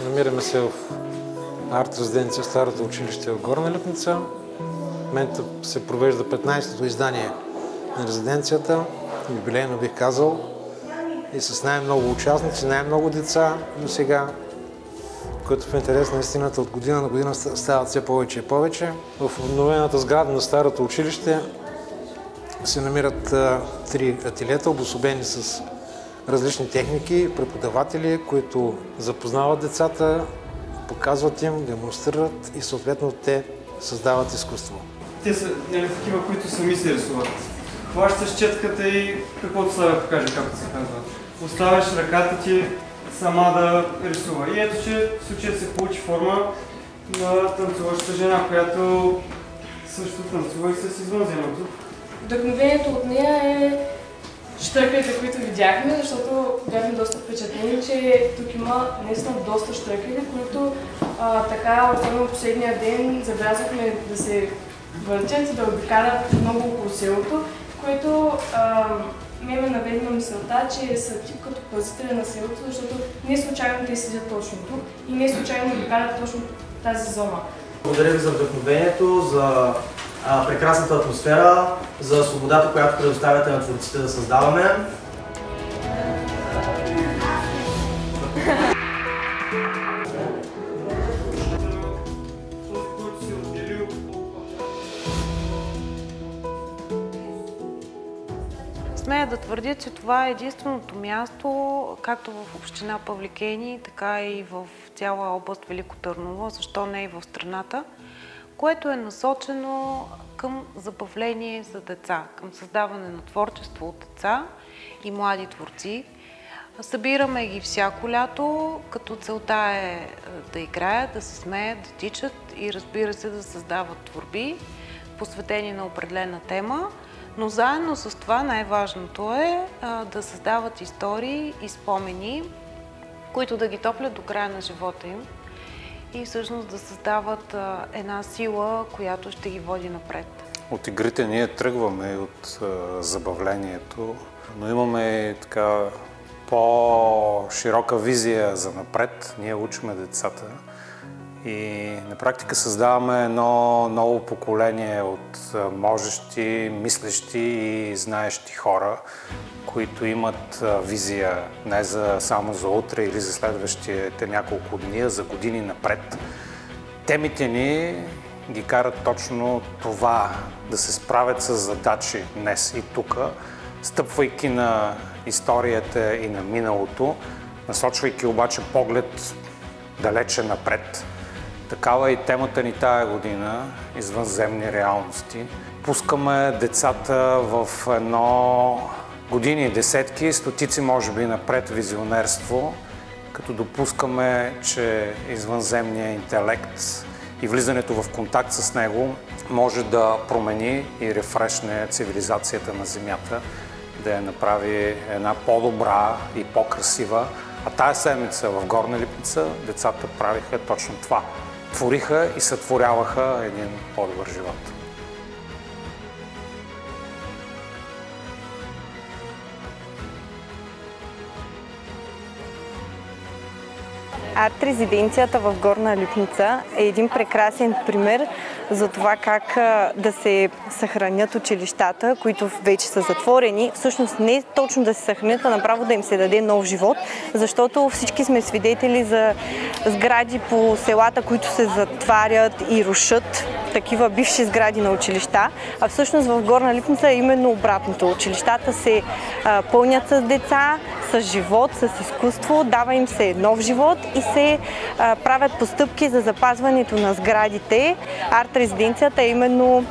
Намираме се в арт-резиденция в Старото училище в Горна Липница. В момента се провежда 15-то издание на резиденцията, юбилейно бих казал, и с най-много участници, най-много деца до сега, което в интерес на истината от година на година стават все повече и повече. В обновената сграда на Старото училище се намират 3 ателиета, обособени с различни техники, преподаватели, които запознават децата, показват им, демонстрират и съответно те създават изкуство. Те са такива, които сами се рисуват. Хващаш четката и каквото славя покаже, както се казва. Оставяш ръката ти сама да рисува. И ето, че в случая се получи форма на танцуваща жена, която също танцува и с извънземното. Вдъхновението от нея е щръкалите, които видяхме, защото бяхме доста впечатлени, че тук има наистина доста щръкали, които така, особено последния ден, забелязахме да се въртят и да обикалят много около селото, което ме наведе на мисълта, че са тип като пазители на селото, защото не случайно те седят точно тук и не случайно обикалят точно тази зона. Благодаря ви за вдъхновението, за прекрасната атмосфера, за свободата, която предоставяте на творците да създаваме. Смея да твърдя, че това е единственото място, както в община Павликени, така и в цяла област Велико Търново, защо не и в страната, което е насочено към забавление за деца, към създаване на творчество от деца и млади творци. Събираме ги всяко лято, като целта е да играят, да се смеят, да тичат и разбира се да създават творби, посветени на определена тема. Но заедно с това най-важното е да създават истории и спомени, които да ги топлят до края на живота им и всъщност да създават една сила, която ще ги води напред. От игрите ние тръгваме и от забавлението, но имаме така по-широка визия за напред. Ние учиме децата и на практика създаваме едно ново поколение от можещи, мислещи и знаещи хора, които имат визия не само за утре или за следващите няколко дни, а за години напред. Темите ни ги карат точно това, да се справят с задачи днес и тук, стъпвайки на историята и на миналото, насочвайки обаче поглед далече напред. Такава е и темата ни тая година – извънземни реалности. Пускаме децата в едно години, десетки, стотици може би напред визионерство, като допускаме, че извънземният интелект и влизането в контакт с него може да промени и рефрешне цивилизацията на Земята, да я направи една по-добра и по-красива. А тая седмица в Горна Липница децата правиха точно това. Твориха и сътворяваха един по-добър живот. Арт-резиденцията в Горна Липница е един прекрасен пример за това как да се съхранят училищата, които вече са затворени. Всъщност не точно да се съхранят, а направо да им се даде нов живот, защото всички сме свидетели за сгради по селата, които се затварят и рушат, такива бивши сгради на училища, а всъщност в Горна Липница е именно обратното. Училищата се пълнят с деца, с живот, с изкуство, дава им се нов живот и се правят постъпки за запазването на сградите. Арт-резиденцията е именно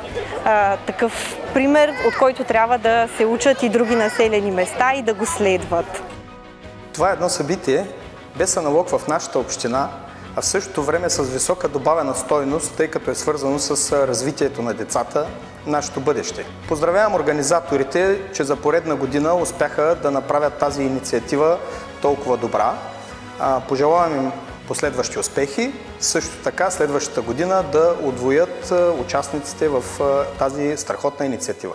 такъв пример, от който трябва да се учат и други населени места и да го следват. Това е едно събитие без аналог в нашата община, а в същото време с висока добавена стойност, тъй като е свързано с развитието на децата, нашето бъдеще. Поздравявам организаторите, че за поредна година успяха да направят тази инициатива толкова добра. Пожелавам им последващи успехи, също така следващата година да удвоят участниците в тази страхотна инициатива.